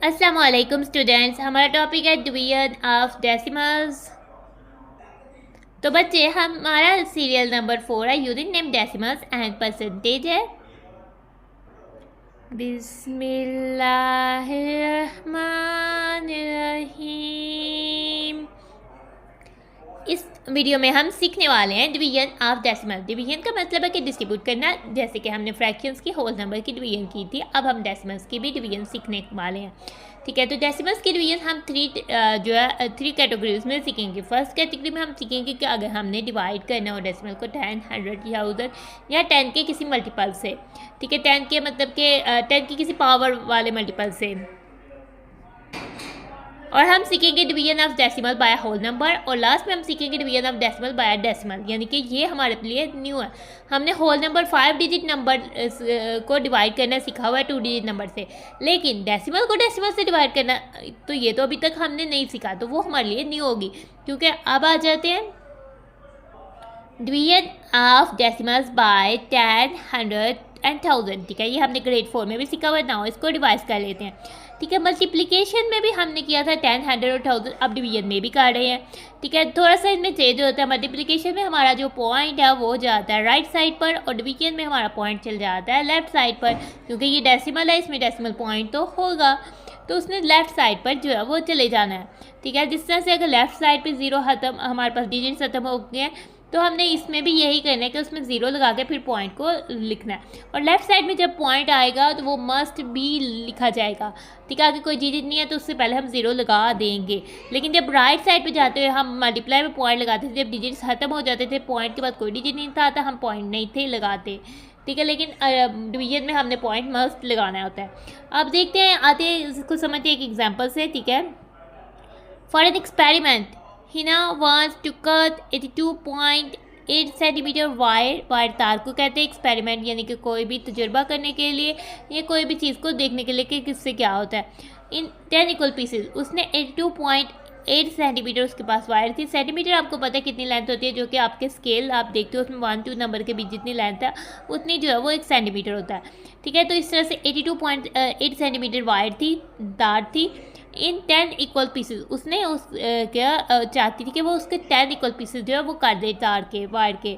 अस्सलामुअलैकुम स्टूडेंट्स, हमारा टॉपिक है डिवीजन ऑफ डेसिमल्स। तो बच्चे, हमारा सीरियल नंबर 4 है using name decimals and percentage है। बिस्मिल्लाहिर्रहमानिर्रहीम। इस वीडियो में हम सीखने वाले हैं डिवीजन ऑफ डेसिमल। डिवीजन का मतलब है कि डिस्ट्रीब्यूट करना, जैसे कि हमने फ्रैक्शंस की होल नंबर की डिवीजन की थी। अब हम डेसिमल्स की भी डिवीजन सीखने वाले हैं। ठीक है, तो डेसिमल्स की डिवीजन हम थ्री कैटेगरीज में सीखेंगे। फर्स्ट कैटेगरी में हम सीखेंगे कि अगर हमने डिवाइड करना हो डेसिमल को 10, 100 या 1000 या 10 के किसी मल्टीपल से। ठीक है, 10 के मतलब के 10 की किसी पावर वाले मल्टीपल से। और हम सीखेंगे division of decimal by whole number, और लास्ट में हम सीखेंगे division of decimal by decimal, यानी कि ये हमारे लिए न्यू है। हमने होल नंबर 5 डिजिट नंबर को डिवाइड करना सीखा हुआ है 2 डिजिट नंबर से, लेकिन डेसिमल को डेसिमल से डिवाइड करना तो ये तो अभी तक हमने नहीं सीखा, तो वो हमारे लिए न्यू होगी। क्योंकि अब आ जाते हैं division of decimals by 10, 100 and 1000। ठीक है, ये हमने ग्रेड 4 में भी सीखा हुआ है ना। इसको डिवाइड कर लेते हैं। ठीक है, मल्टीप्लिकेशन में भी हमने किया था 10, 100 और 1000, अब डिवीजन में भी कर रहे हैं। ठीक है, थोड़ा सा इनमें चेंज होता है। मल्टीप्लिकेशन में हमारा जो पॉइंट है वो जाता है राइट साइड पर, और डिवीजन में हमारा पॉइंट चल जाता है लेफ्ट साइड पर। क्योंकि ये डेसिमल है, इसमें डेसिमल पॉइंट तो होगा, तो उसने लेफ्ट साइड पर जो है वो चले जाना है। ठीक है, जिस तरह से अगर लेफ्ट साइड पर जीरो खत्म, हमारे पास डिजिट खत्म हो गए हैं, तो हमने इसमें भी यही करना है कि उसमें ज़ीरो लगा के फिर पॉइंट को लिखना है। और लेफ्ट साइड में जब पॉइंट आएगा तो वो मस्ट बी लिखा जाएगा। ठीक है, अगर कोई डिजिट नहीं है तो उससे पहले हम ज़ीरो लगा देंगे। लेकिन जब राइट साइड पे जाते हुए हम मल्टीप्लाई में पॉइंट लगाते थे, जब डिजिट्स खत्म हो जाते थे, पॉइंट के बाद कोई डिजिट नहीं था, तो हम पॉइंट नहीं थे लगाते। ठीक है, लेकिन डिवीजन में हमने पॉइंट मस्ट लगाना होता है। अब देखते हैं, आते हैं इसको समझते हैं एक एग्जाम्पल से। ठीक है, for an experiment Hina wants to cut 82.8 centimetre wire तार को कहते हैं एक्सपेरिमेंट, यानी कि कोई भी तजुर्बा करने के लिए या कोई भी चीज़ को देखने के लिए कि किससे क्या होता है। इन 10 इक्वल पीसेज उसने 82.8 सेंटीमीटर उसके पास वायर थी। सेंटीमीटर आपको पता है कितनी लेंथ होती है, जो कि आपके स्केल आप देखते हो उसमें 1, 2 नंबर के बीच जितनी लेंथ है उतनी जो है वो 1 सेंटीमीटर होता है। ठीक है, तो इस तरह से 82.8 सेंटीमीटर वायर थी, तार थी इन 10 इक्वल पीसेज। उसने क्या चाहती थी कि वो उसके 10 इक्वल पीसेज जो है वो कर दे तार के, वायर के।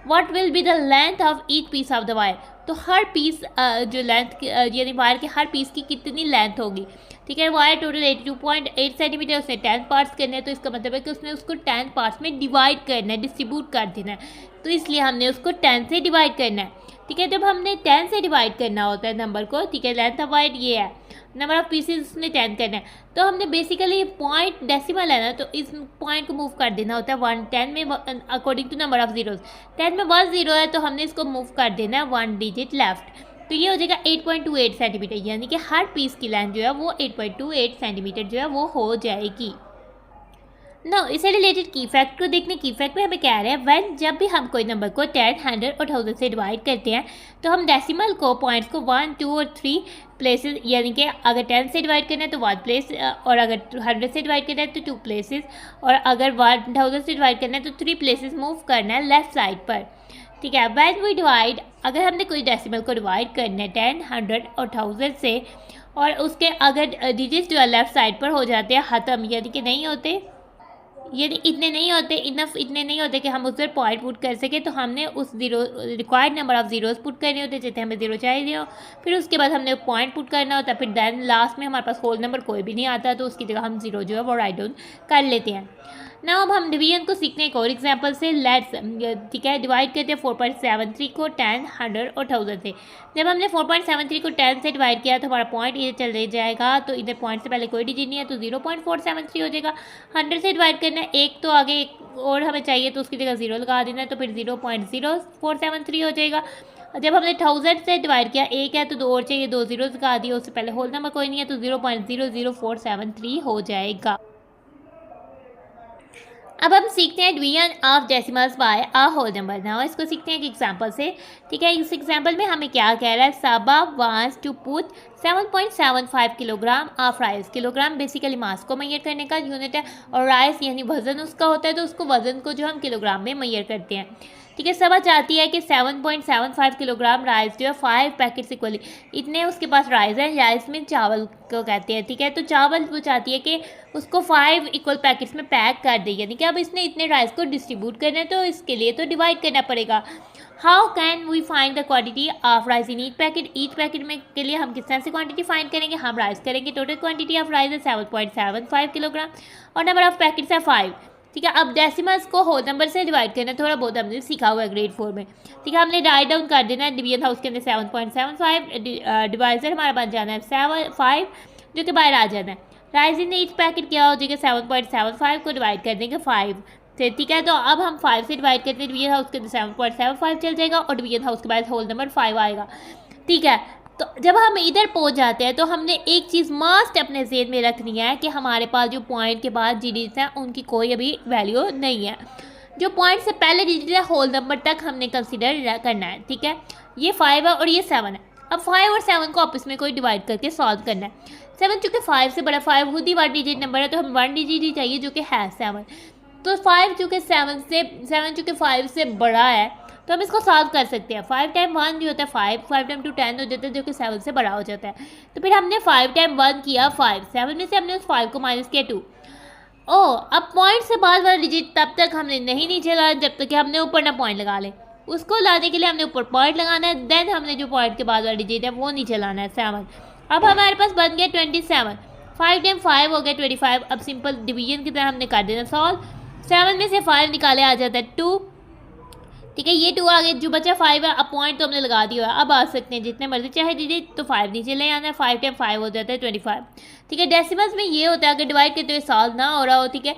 What will be the length of each piece of the wire, तो हर पीस जो लेंथ यानी वायर के हर पीस की कितनी लेंथ होगी। ठीक है, वायर टोटल 82.8 सेंटीमीटर, उसने 10 पार्ट्स करने हैं, तो इसका मतलब है कि उसने उसको 10 पार्ट्स में डिवाइड करना है, डिस्ट्रीब्यूट कर देना है। तो इसलिए हमने उसको 10 से डिवाइड करना है। ठीक है, जब हमने 10 से डिवाइड करना होता है नंबर को, ठीक है, लेंथ ऑफ वायर ये है, नंबर ऑफ पीसेस उसने 10 करना है, तो हमने बेसिकली पॉइंट डेसिमल है ना, तो इस पॉइंट को मूव कर देना होता है 1, 10 में according to number of zeros. 10 में 1 जीरो है, तो हमने इसको मूव कर देना है 1 डिजिट लेफ्ट, तो ये हो जाएगा 8.28 सेंटीमीटर, यानी कि हर पीस की लेंथ जो है वो 8.28 सेंटीमीटर जो है वो हो जाएगी। नो, इससे रिलेटेड की फैक्ट को देखने। की फैक्ट में हमें कह रहे हैं व्हेन, जब भी हम कोई नंबर को 10, 100 और 1000 से डिवाइड करते हैं, तो हम डेसिमल को पॉइंट्स को 1, 2 और 3 प्लेसेस, यानी कि अगर 10 से डिवाइड करना है तो 1 प्लेस, और अगर 100 से डिवाइड करना है तो 2 प्लेसेस, और अगर 1000 से डिवाइड करना है तो 3 प्लेसेस मूव करना है लेफ्ट साइड पर। ठीक है, व्हेन वी डिवाइड, अगर हमने कोई डेसिमल को डिवाइड करना है 10, 100 और 1000 से, और उसके अगर डिजिट्स जो है लेफ्ट साइड पर हो जाते हैं ख़त्म, यानी कि नहीं होते, यदि इतने नहीं होते, इतने नहीं होते कि हम उस पर पॉइंट पुट कर सके, तो हमने उस zero required number of zeros put करने होते, जैसे हमें जीरो चाहिए हो, फिर उसके बाद हमने पॉइंट पुट करना होता, फिर देन लास्ट में हमारे पास होल नंबर कोई भी नहीं आता, तो उसकी जगह हम जीरो जो है वो राइट डाउन कर लेते हैं। ना अब हम डिवीजन को सीखते हैं एक और एग्जाम्पल से। लेट्स, ठीक है, डिवाइड करते हैं 4.73 को 10, 100 और 1000 से। जब हमने 4.73 को 10 से डिवाइड किया तो हमारा पॉइंट इधर चले जाएगा, तो इधर पॉइंट से पहले कोई डिजिट नहीं है, तो 0.473 हो जाएगा। 100 से डिवाइड करना है, एक तो आगे एक और हमें चाहिए, तो उसकी जगह जीरो लगा देना है, तो फिर 0.0473 हो जाएगा। जब हमने 1000 से डिवाइड किया, एक है तो दो और चाहिए, 2 जीरो लगा दिए, उससे पहले होल नंबर कोई नहीं है, तो 0.00473 हो जाएगा। अब हम सीखते हैं division of decimals by a whole number. Now इसको सीखते हैं एक एग्जांपल से। ठीक है, इस एग्जांपल में हमें क्या कह रहा है, Saba wants to put 7.75 kilogram of rice. Kilogram basically mass को मेजर करने का यूनिट है, और राइस यानी वजन उसका होता है, तो उसको वजन को जो हम किलोग्राम में मेजर करते हैं। ठीक है। सभा चाहती है कि 7.75 किलोग्राम राइस जो है 5 पैकेट्स इक्वली, इतने उसके पास राइस है, राइस में चावल को कहते हैं, ठीक है। तो चावल वो चाहती है कि उसको 5 इक्वल पैकेट्स में पैक कर दे, यानी कि अब इसने इतने राइस को डिस्ट्रीब्यूट करना है, तो इसके लिए तो डिवाइड करना पड़ेगा। How can we find the quantity of rice in each packet में के लिए हम किस तरह से क्वांटिटी फाइंड करेंगे। हम राइस करेंगे, टोटल क्वांटिटी ऑफ राइस है 7.75 किलोग्राम और नंबर ऑफ पैकेट्स है 5, ठीक है। अब डेसिमल्स को होल नंबर से डिवाइड करना थोड़ा बहुत हमने सीखा हुआ है ग्रेड 4 में, ठीक है। हमने राइट डाउन कर देना है डिवीजन हाउस के अंदर 7.75, डिवाइजर हमारा बन जाना है 5 जो कि बाहर आ जाना है। राइस इन ईच पैकेट क्या हो जाएगा, 7.75 को डिवाइड कर देंगे 5 से, ठीक है। तो अब हम 5 से डिवाइड करते हैं, डिवीजन हाउस के अंदर 7.75 चल जाएगा और डिवीजन हाउस के बाद होल नंबर 5 आएगा, ठीक है। तो जब हम इधर पहुंच जाते हैं तो हमने एक चीज़ मस्ट अपने ज़हन में रखनी है कि हमारे पास जो पॉइंट के बाद डिजिट हैं उनकी कोई अभी वैल्यू नहीं है। जो पॉइंट से पहले डिजिट है होल नंबर तक हमने कंसिडर करना है, ठीक है। ये 5 है और ये 7 है। अब 5 और 7 को आपस में कोई डिवाइड करके सॉल्व करना है। 7 चूँकि 5 से बड़ा, 5 खुद ही 1 डिजिट नंबर है, तो हम 1 डिजिट ही चाहिए जो कि है 7। तो 5 चूँकि 7 चूँकि 5 से बड़ा है तो हम इसको सॉल्व कर सकते हैं। 5 टाइम 1 जो होता है 5 टाइम 2 10 हो जाता है, जो कि 7 से बड़ा हो जाता है। तो फिर हमने 5 टाइम 1 किया 5, 7 में से हमने उस 5 को माइनस किया 2। अब पॉइंट से बाद वाला डिजिट तब तक हमने नहीं नीचे लाना जब तक कि हमने ऊपर ना पॉइंट लगा लें। उसको लाने के लिए हमने ऊपर पॉइंट लगाना है, देन हमने जो पॉइंट के बाद वाला डिजिट है वो नीचे लाना है 7। अब हमारे पास बन गया 27, 5 टाइम 5 हो गया 25। अब सिंपल डिवीजन की तरह हमने कर देना सॉल्व। 7 में से 5 निकाले आ जाता है 2, ठीक है। ये 2 आ गए, जो बचा 5 है। अब पॉइंट तो हमने लगा दिया है, अब आ सकते हैं जितने मर्जी चाहे डिजिट, तो 5 नीचे ले आना है। 5 टाइम 5 हो जाता है 25, ठीक है। डेसिमल्स में ये होता है अगर डिवाइड करते हुए सॉल्व ना हो रहा हो, ठीक है,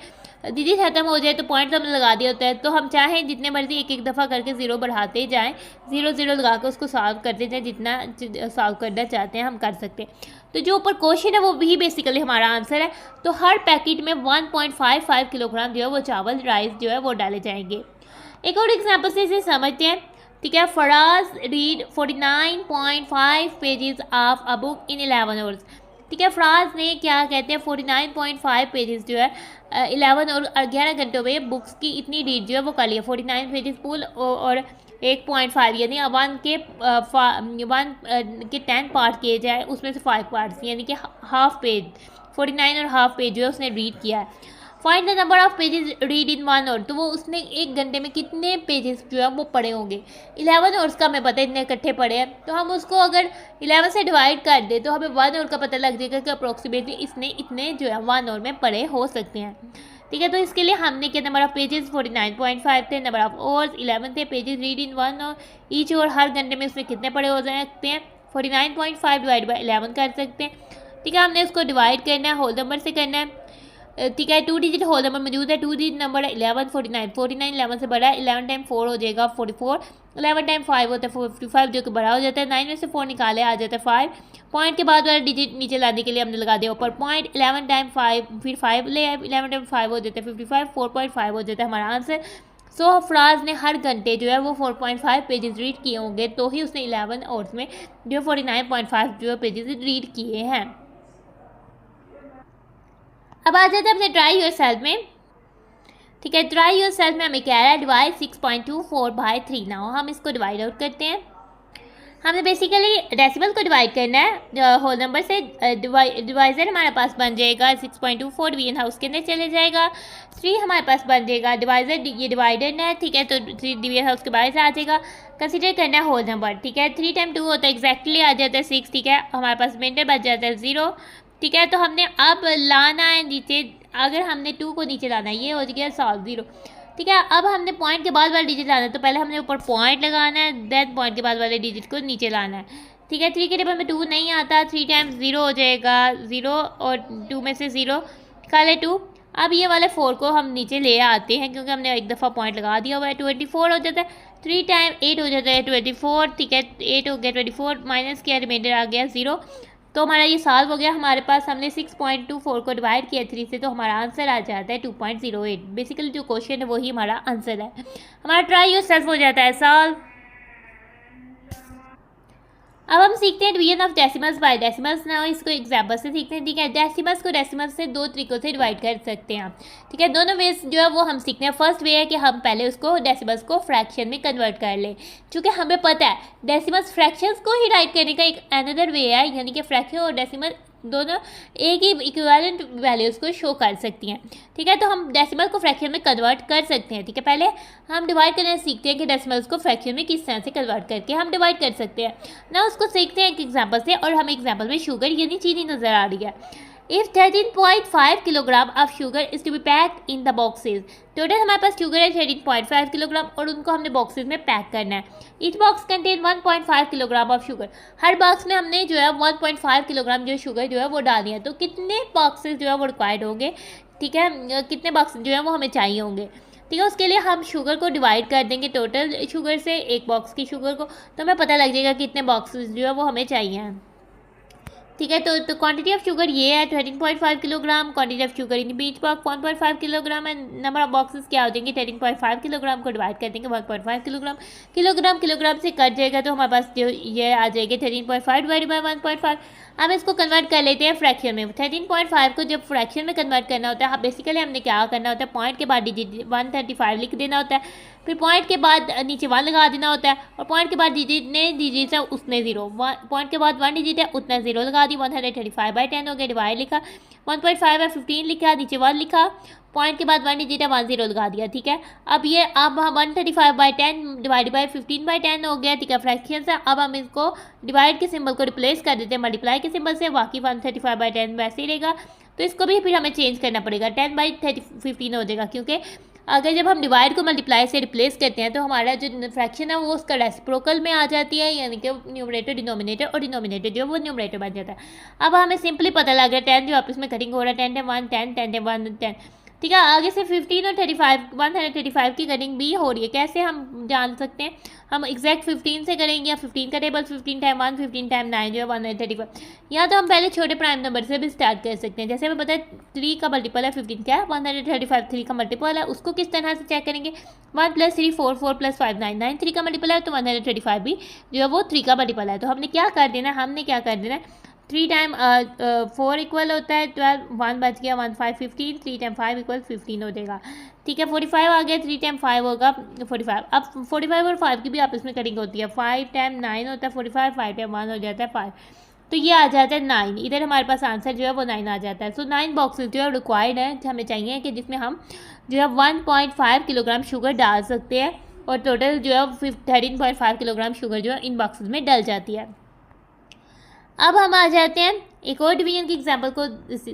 डिजिट खत्म हो जाए तो पॉइंट तो हमने लगा दिया होता है। तो हम चाहें जितने मर्जी एक दफ़ा करके 0 बढ़ाते जाएँ, 0 लगा कर उसको सॉल्व करते जाएँ, जितना सॉल्व करना चाहते हैं हम कर सकते हैं। तो जो ऊपर क्वेश्चन है वो भी बेसिकली हमारा आंसर है। तो हर पैकेट में 1.55 किलोग्राम जो है वो चावल राइस जो है वो डाले जाएंगे। एक और एग्जाम्पल से इसे समझते हैं, ठीक है। Faraz read 49.5 pages of a book in 11 hours, ठीक है। फराज ने क्या कहते हैं 49.5 पेजेस जो है 11 और 11 घंटों में बुक्स की इतनी रीड जो है वो कर लिया। 49 पेजेस फुल और 1.5 यानी 1 के 10 पार्ट किए जाए, उसमें से 5 पार्ट्स यानी कि हाफ पेज, 49 और हाफ पेज जो है उसने रीड किया है। Find the number of pages read in 1 hour, तो वो उसने 1 घंटे में कितने पेजेस जो है वो पढ़े होंगे। 11 आवर्स का हमें पता है इतने इकट्ठे पढ़े हैं, तो हम उसको अगर 11 से डिवाइड कर दे तो हमें 1 आवर का पता लग जाएगा कि अप्रोक्सीमेटली इसने इतने जो है 1 आवर में पढ़े हो सकते हैं, ठीक है। तो इसके लिए हमने क्या नंबर ऑफ पेजेस 49.5 थे, नंबर ऑफ आवर्स 11 थे, pages read in 1 hour each, और हर घंटे में उसमें कितने पढ़े हो सकते हैं 49.5 डिवाइड बाई 11 कर सकते हैं, ठीक है। हमने उसको डिवाइड करना है, होल नंबर से करना है, ठीक है। 2 डिजिट होल नंबर मौजूद है, 2 डिजिट नंबर है 11, 49 11 से बड़ा है, 11 टाइम 4 हो जाएगा 44, 11 टाइम 5 होता है 55 जो कि बड़ा हो जाता है। 9 में से 4 निकाले आ जाता है 5। पॉइंट के बाद वाला डिजिट नीचे लाने के लिए हमने लगा दिया ऊपर पॉइंट, 11 टाइम 5 फिर 5 ले आए, 11 टाइम 5 हो जाता है 55, 4.5 हो जाता है हमारा आंसर। सो फराज ने हर घंटे जो है वो 4.5 पेजेस रीड किए होंगे, तो ही उसने 11 आवर्स में जो 49.5 जो पेजेस रीड किए हैं। अब आ जाते हैं अपने ट्राई योर सेल्फ में, ठीक है। ट्राई योर सेल्फ में हमें क्या है डिवाइड 6.24 बाई 3। नाउ हम इसको डिवाइड आउट करते हैं। हमने बेसिकली डेसिमल को डिवाइड करना है होल नंबर से। डिवाइजर हमारे पास बन जाएगा 6.24, डिवीजन हाउस के अंदर चले जाएगा। 3 हमारे पास बन जाएगा डिवाइजर, ये डिवाइडेड है, ठीक है। तो 3 डिवीजन हाउस के बाहर से आ जाएगा। कंसीडर करना है होल नंबर, ठीक है। 3 टाइम 2 होता है एग्जैक्टली आ जाता है 6, ठीक है। हमारे पास मिनट बच जाता है 0, ठीक है। तो हमने अब लाना है नीचे, अगर हमने 2 को नीचे लाना है, ये हो गया सॉल्व 0, ठीक है। अब हमने पॉइंट के बाद वाला डिजिट लाना है, तो पहले हमने ऊपर पॉइंट लगाना है, देन पॉइंट के बाद वाले डिजिट को नीचे लाना है, ठीक है। 3 के टेबल में 2 नहीं आता, 3 टाइम्स 0 हो जाएगा 0 और 2 में से 0 निकाले 2। अब ये वाले 4 को हम नीचे ले आते हैं क्योंकि हमने एक दफ़ा पॉइंट लगा दिया हुआ है। 24 हो जाता है, 3 टाइम 8 हो जाता है 24, ठीक है। 8 हो गया 24 माइनस किया, रिमाइंडर आ गया 0। तो हमारा ये सॉल्व हो गया। हमारे पास हमने 6.24 को डिवाइड किया 3 से, तो हमारा आंसर आ जाता है 2.08। बेसिकली जो क्वेश्चन है वही हमारा आंसर है। हमारा ट्राई योर सेल्फ हो जाता है सॉल्व। अब हम सीखते हैं division of decimals by decimals ना, इसको एग्जाम्पल से सीखते हैं। ठीक है, डेसिमल्स को डेसिमल्स से दो तरीकों से डिवाइड कर सकते हैं आप। ठीक है, दोनों वेज जो है वो हम सीखते हैं। फर्स्ट वे है कि हम पहले उसको डेसिमल्स को फ्रैक्शन में कन्वर्ट कर लें, क्योंकि हमें पता है डेसिमल्स फ्रैक्शंस को ही राइट करने का एक अनदर वे है, यानी कि फ्रैक्शन और डेसिमल दोनों एक ही इक्विवेलेंट वैल्यूज़ को शो कर सकती हैं। ठीक है, तो हम डेसिमल को फ्रैक्शन में कन्वर्ट कर सकते हैं। ठीक है, पहले हम डिवाइड करना सीखते हैं कि डेसिमल्स को फ्रैक्शन में किस तरह से कन्वर्ट करके हम डिवाइड कर सकते हैं ना, उसको सीखते हैं एक एग्जांपल से। और हमें एग्जांपल में शुगर यानी चीनी नज़र आ रही है। If 13.5 kilogram of sugar is to be pack in the boxes, total हमारे पास शुगर है 13.5 किलोग्राम और उनको हमने बॉक्सेज में पैक करना है। Each box contain 1.5 kilogram of sugar, her box में हमने जो है 1.5 किलोग्राम जो शुगर जो है वो डाल दिया। तो कितने बॉक्सेज जो है वो रिक्वायर्ड होंगे, ठीक है, कितने बॉक्स जो है वो हमें चाहिए होंगे। ठीक है, उसके लिए हम शुगर को डिवाइड कर देंगे टोटल शुगर से, एक बॉक्स की शुगर को, तो हमें पता लग जाएगा कितने बॉक्सेज जो है वो हमें चाहिए। ठीक है, तो क्वांटिटी ऑफ शुगर ये है 13.5 kilogram, quantity of sugar in beach box 1.5 kilogram and number of boxes क्या हो जाएंगे 13.5 किलोग्राम को डिवाइड कर देंगे 1.5 किलोग्राम। किलोग्राम से कट जाएगा तो हमारे पास जो ये आ जाएगी 13.5 डिवाइड बाई 1.5। हम इसको कन्वर्ट कर लेते हैं फ्रैक्शन में। 13.5 को जब फ्रैक्शन में कन्वर्ट करना होता है, बेसिकली हमने क्या करना होता है, पॉइंट के बाद डिजिट 135 लिख देना होता है, फिर पॉइंट के बाद नीचे 1 लगा देना होता है, और पॉइंट के बाद जितने डिजिट है उसने 0, पॉइंट के बाद 1 डिजिट है उतना 0 लगा दी। 135/10 हो गया, डिवाइड लिखा, 1.5 है 15 लिखा, नीचे 1 लिखा, पॉइंट के बाद 1 डिजिट है 1 0 लगा दिया। ठीक है, अब ये अब 135/10 डिवाइड बाई 15/10 हो गया। ठीक है, फ्रैक्शन से अब हम इसको डिवाइड के सिंबल को रिप्लेस कर देते हैं मल्टीप्लाई के सिंबल से, बाकी 135/10 वैसे ही रहेगा। तो इसको भी फिर हमें चेंज करना पड़ेगा, 10/15 हो जाएगा, क्योंकि अगर जब हम डिवाइड को मल्टीप्लाई से रिप्लेस करते हैं तो हमारा जो फ्रैक्शन है वो उसका रेसिप्रोकल में आ जाती है, यानी कि न्यूमरेटर डिनोमिनेटर और डिनोमिनेटर जो है वो न्यूमरेटर बन जाता है। अब हमें सिंपली पता लग रहा है 10 जो आपस में कटिंग हो रहा है 10 10 1 10 10 1 10। ठीक है, आगे से 15 और 35 135 की कटिंग भी हो रही है। कैसे हम जान सकते हैं, हम एग्जैक्ट 15 से करेंगे या 15 का टेबल 15 टाइम 1 15 टाइम 9 जो है 135, या तो हम पहले छोटे प्राइम नंबर से भी स्टार्ट कर सकते हैं। जैसे हमें पता है 3 का मल्टीपल है 15 क्या है 135, 3 का मल्टीपल है, उसको किस तरह से चेक करेंगे, 1 + 3 4 4 + 5 9 9, 3 का मल्टीपल है तो 135 भी जो है वो 3 का मल्टीपल है। तो हमने क्या कर देना है, 3 टाइम 4 इक्वल होता है 12, 1 बच गया 1 5 15, 3 टाइम 5 इक्वल 15 हो जाएगा। ठीक है, 45 आ गया, 3 टाइम 5 होगा 45। अब 45 और 5 की भी आपस में कटिंग होती है, 5 टाइम 9 होता है 45, 5 टाइम 1 हो जाता है 5, तो ये आ जाता है 9। इधर हमारे पास आंसर जो है वो 9 आ जाता है। सो 9 बॉक्सेस जो है रिक्वायर्ड है, हमें चाहिए कि जिसमें हम जो है 1.5 किलोग्राम शुगर डाल सकते हैं, और टोटल जो है 13.5 किलोग्राम शुगर जो है इन बॉक्सेस में डल जाती है। अब हम आ जाते हैं एक और डिवीजन की एग्जांपल को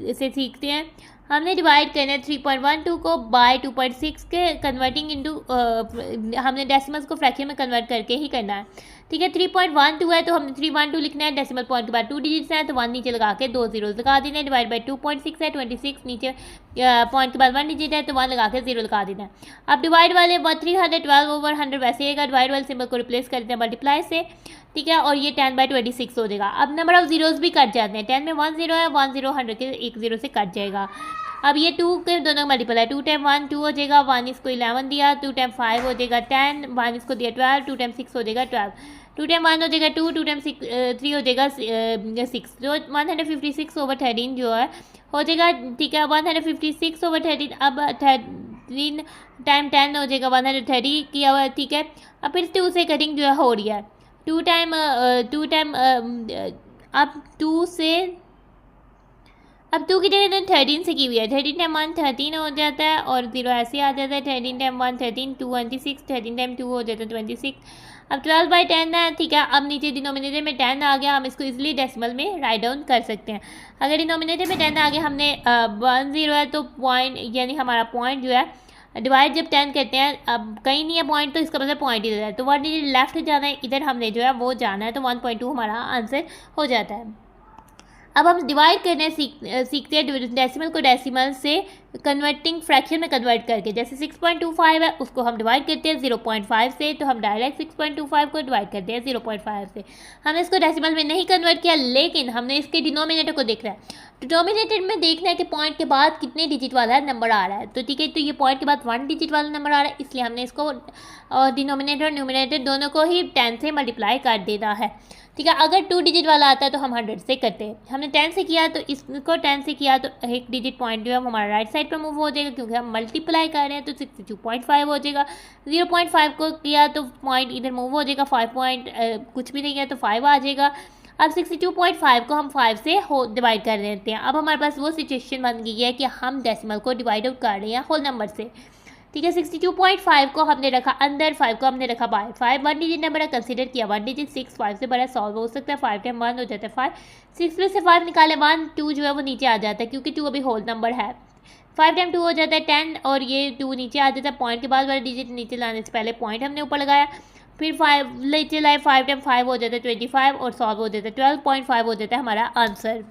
इसे सीखते हैं। हमने डिवाइड करना है 3.12 को बाय 2.6 के, कन्वर्टिंग इनटू हमने डेसिमल्स को फ्रैक्शन में कन्वर्ट करके ही करना है। ठीक है, 3.12 है तो हमने 312 लिखना है, डेसिमल पॉइंट के बाद 2 डिजिट्स हैं तो 1 नीचे लगा के 2 zeros लगा देना है, डिवाइड बाई 2.6 है 26, नीचे पॉइंट के बाद 1 डिजिट है तो 1 लगा के 0 लगा देना है। अब डिवाइड वाले 312/100 वैसे आएगा, डिवाइड वाले सिंबल को रिप्लेस कर देते हैं मल्टीप्लाई से। ठीक है, और ये 10/26 हो जाएगा। अब नंबर ऑफ जीरोज़ भी कट जाते हैं, 10 में 1 0 है, 1 0 100 के 1 0 से कट जाएगा। अब ये 2 के दोनों मल्टीपल है, 2 टाइम 1 2 हो जाएगा, 1 इसको 11 दिया, 2 टाइम 5 हो जाएगा 10, 1 इसको दिया 12, 2 टाइम 6 हो जाएगा 12, 2 टाइम 1 हो जाएगा 2, 2 टाइम 3 हो जाएगा 6, जो 156/13 जो है हो जाएगा। ठीक है, 156/13, अब 13 टाइम 10 हो जाएगा 130 किया हुआ है। ठीक है, अब फिर 2 से कटिंग जो है हो रही है, 2 टाइम अब 2 से अब 2 की जगह 13 से की हुई है, 13 टाइम 1 13 हो जाता है और 0 ऐसे आ जाता है, 13 टाइम 1 13 2 26, 13 टाइम 2 हो जाता है 26। अब 12/10 है। ठीक है, अब नीचे डिनोमिनेटर में 10 आ गया, हम इसको इजीली डेसिमल में राइट डाउन कर सकते हैं। अगर डिनोमिनेटर में 10 आ गया, हमने 1 0 है तो पॉइंट, यानी हमारा पॉइंट जो है डिवाइड जब 10 करते हैं, अब कहीं नहीं है पॉइंट तो इसका मतलब पॉइंट इधर है, तो 1 डिजिट लेफ्ट जाना है, इधर हमने जो है वो जाना है, तो 1.2 हमारा आंसर हो जाता है। अब हम डिवाइड करने सीखते हैं डेसिमल को डेसिमल से कन्वर्टिंग फ्रैक्शन में कन्वर्ट करके, जैसे 6.25 है उसको हम डिवाइड करते हैं 0.5 से, तो हम डायरेक्ट 6.25 को डिवाइड करते हैं 0.5 से। हमने इसको डेसिमल में नहीं कन्वर्ट किया, लेकिन हमने इसके डिनोमिनेटर को देखना है। डिनोमिनेटर में देखना है कि पॉइंट के बाद कितने डिजिट वाला नंबर आ रहा है। तो ठीक है, तो ये पॉइंट के बाद 1 डिजिट वाला नंबर आ रहा है, इसलिए हमने इसको डिनोमिनेटर और न्यूमिनेटर दोनों को ही 10 से मल्टीप्लाई कर देना है। ठीक है, अगर 2 डिजिट वाला आता है तो हम 100 से करते हैं। हमने 10 से किया तो इसको 10 से किया तो एक डिजिट पॉइंट जो है हमारा राइट साइड पर मूव हो जाएगा, क्योंकि हम मल्टीप्लाई कर रहे हैं, तो 62.5 हो जाएगा। 0.5 को किया तो पॉइंट इधर मूव हो जाएगा, 5 पॉइंट कुछ भी नहीं किया तो 5 आ जाएगा। अब 62.5 को हम 5 से डिवाइड कर देते हैं। अब हमारे पास वो सिचुएशन बन गई है कि हम डेसिमल को डिवाइड आउट कर रहे हैं होल नंबर से। ठीक है, 62.5 को हमने रखा अंदर, 5 को हमने रखा बाहर। 5 1 डिजिट नंबर है, कंसीडर किया 1 डिजिट। 6 5 से बड़ा सॉल्व हो सकता है, 5 टाइम 1 हो जाता है 5। 6 में से 5 निकाले 1, 2 जो है वो नीचे आ जाता है, क्योंकि 2 अभी होल नंबर है। 5 टाइम 2 हो जाता है 10, और ये 2 नीचे आ जाता है। पॉइंट के बाद वाला डिजिट नीचे लाने से पहले पॉइंट हमने ऊपर लगाया, फिर 5 नीचे लाए, 5 टाइम 5 हो जाता है 25, और सॉल्व हो जाता है 12.5 हो जाता है हमारा आंसर।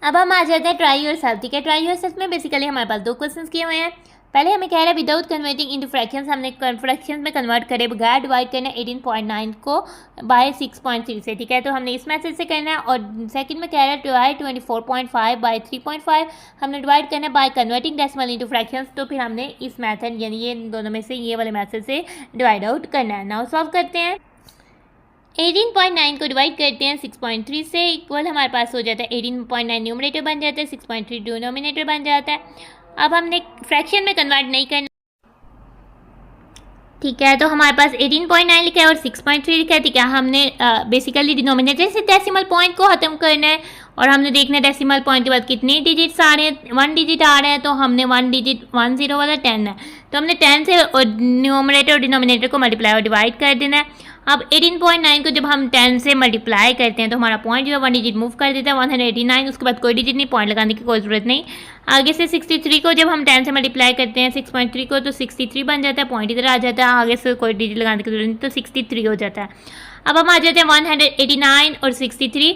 अब हम आ जाते हैं ट्राई योरसेल्फ। ठीक है, ट्राई योरसेल्फ में बेसिकली हमारे पास 2 क्वेश्चंस किए हुए हैं। पहले हमें कह रहा है विदाउट कन्वर्टिंग इनटू फ्रैक्शंस, हमने फ्रैक्शंस में कन्वर्ट करे बगैर डिवाइड करना है 18.9 को बाय 6.3 से। ठीक है, तो हमने इस मैथड से करना है। और सेकंड में कह रहा है डिवाइड 24.5 बाय 3.5, हमने डिवाइड करना है by converting decimal into fractions. तो फिर हमने इस मैथड यानी ये दोनों में से ये वाले मैथड से डिवाइड आउट करना है। नाउ सॉल्व करते हैं। 18.9 को डिवाइड करते हैं 6.3 से, इक्वल हमारे पास हो जाता है 18.9 न्यूमरेटर बन जाता है, 6.3 डिनोमिनेटर बन जाता है। अब हमने फ्रैक्शन में कन्वर्ट नहीं करना। ठीक है, तो हमारे पास 18.9 लिखा है और 6.3 लिखा है। ठीक है, हमने बेसिकली डिनोमिनेटर से डेसिमल पॉइंट को ख़त्म करना है, और हमने देखना है डेसिमल पॉइंट के बाद कितने डिजिट्स आ रहे हैं। 1 डिजिट आ रहे हैं, तो हमने 1 डिजिट 10 वाला 10 है, तो हमने 10 से न्यूमरेटर और डिनोमिनेटर को मल्टीप्लाई और डिवाइड कर देना है। अब 18.9 को जब हम 10 से मल्टीप्लाई करते हैं तो हमारा पॉइंट जो है 1 डिजिट मूव कर देता है 189, उसके बाद कोई डिजिट नहीं, पॉइंट लगाने की कोई ज़रूरत नहीं। आगे से 63 को जब हम 10 से मल्टीप्लाई करते हैं 6.3 को, तो 63 बन जाता है, पॉइंट इधर आ जाता है, आगे से कोई डिजिट लगाने की जरूरत नहीं, तो 63 हो जाता है। अब हम आ जाते हैं 189 और 63।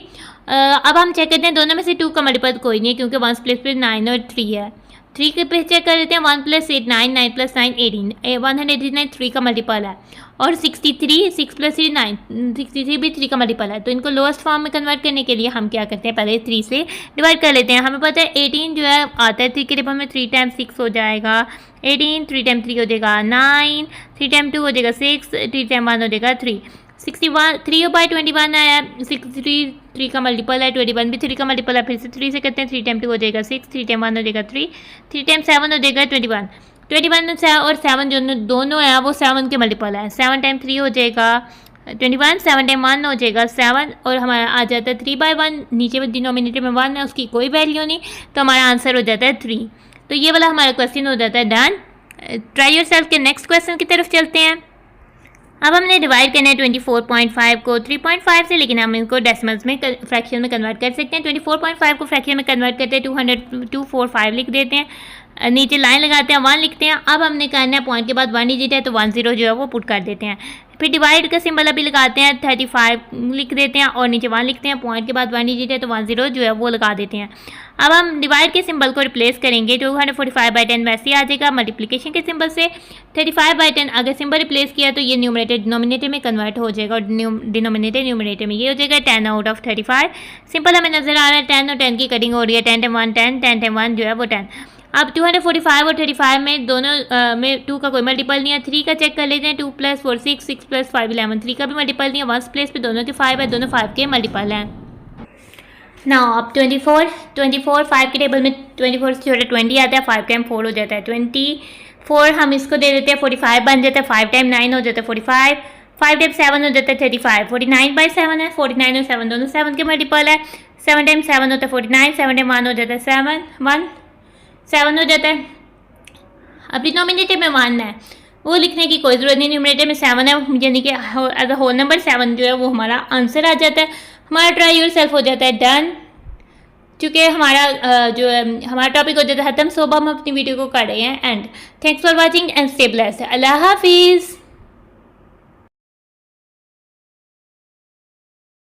अब हम चेक करते हैं दोनों में से 2 का मल्टीपल कोई नहीं है, क्योंकि 1 प्लस पे 9 और 3 है। 3 के पे चेक कर लेते हैं, 1 + 8 9, 9 + 9 18, 189 3 का मल्टीपल है, और 63 6 + 3 9, 63 भी 3 का मल्टीपल है। तो इनको लोएस्ट फॉर्म में कन्वर्ट करने के लिए हम क्या करते हैं, पहले 3 से डिवाइड कर लेते हैं। हमें पता है 18 जो है आता है 3 के टेबल में, 3 टाइम 6 हो जाएगा 18, 3 टाइम 3 हो जाएगा 9, 3 टाइम 2 हो जाएगा 6, 3 टाइम 1 हो जाएगा 3। 61 3/21 आया, 63 3 का मल्टीपल है, 21 भी 3 का मल्टीपल है। फिर से 3 से करते हैं, 3 टाइम 2 हो जाएगा 6, 3 टाइम 1 हो जाएगा 3, 3 टाइम 7 हो जाएगा 21। 21 और 7 जो दोनों है वो 7 के मल्टीपल है। 7 टाइम 3 हो जाएगा 21, 7 टाइम 1 हो जाएगा 7, और हमारा आ जाता है 3/1। नीचे में डिनोमिनेटर में 1 है, उसकी कोई वैल्यू नहीं, तो हमारा आंसर हो जाता है 3। तो ये वाला हमारा क्वेश्चन हो जाता है डन। ट्राई योरसेल्फ के नेक्स्ट क्वेश्चन की तरफ चलते हैं। अब हमने डिवाइड करना है 24.5 को 3.5 से, लेकिन हम इनको डेसिमल्स में फ्रैक्शन में कन्वर्ट कर सकते हैं। 24.5 को फ्रैक्शन में कन्वर्ट करते हैं 245 लिख देते हैं, नीचे लाइन लगाते हैं 1 लिखते हैं। अब हमने करना है पॉइंट के बाद 1 डिजिट है, तो 10 जो है वो पुट कर देते हैं। फिर डिवाइड का सिंबल अभी लगाते हैं, 35 लिख देते हैं, और नीचे 1 लिखते हैं। पॉइंट के बाद 1 डिजिट है, तो 10 जो है वो लगा देते हैं। अब हम डिवाइड के सिंबल को रिप्लेस करेंगे, 245/10 वैसे ही आ जाएगा मल्टीप्लिकेशन के सिंबल से। 35/10 अगर सिंबल रिप्लेस किया तो ये न्यूमरेटर डिनोमिनेटर में कन्वर्ट हो जाएगा, और डिनोमिनेटर न्यूमरेटर में ये हो जाएगा 10/35। सिंपल हमें नजर आ रहा है 10 और 10 की कटिंग हो रही है, 10 टाइम 1 10, 10 टाइम 1 जो है वो 10। अब 245 और 35 में दोनों में 2 का कोई मल्टीपल नहीं है। 3 का चेक कर लेते हैं, 2 + 4 6, 6 + 5 11, 3 का भी मल्टीपल नहीं है। 1 प्लेस पे दोनों के 5 है, दोनों 5 के मल्टीपल हैं। नाउ अब 24 5 के टेबल में 24 से छोटा 20 आता है, 5 टाइम 4 हो जाता है 24। हम इसको दे देते हैं 45 बन जाता है, 5 टाइम 9 हो जाता है 45, 5 टाइम 7 हो जाता है 35, 49/7 है, 49 और 7 दोनों 7 के मल्टीपल है। 7 टाइम 7 होता है 49, 7 टाइम 1 हो जाता है 7 हो जाता है। अब डिनोमिनेटर में 1 है, वो लिखने की कोई ज़रूरत नहीं, न्यूमरेटर में 7 है, यानी कि एज अ होल नंबर 7 जो है वो हमारा आंसर आ जाता है। हमारा ट्राई योरसेल्फ हो जाता है डन, क्योंकि हमारा जो है हमारा टॉपिक हो जाता है ख़त्म। सो अब हम अपनी वीडियो को कर रहे हैं end. Thanks for watching and stay blessed. अल्लाह हाफिज़।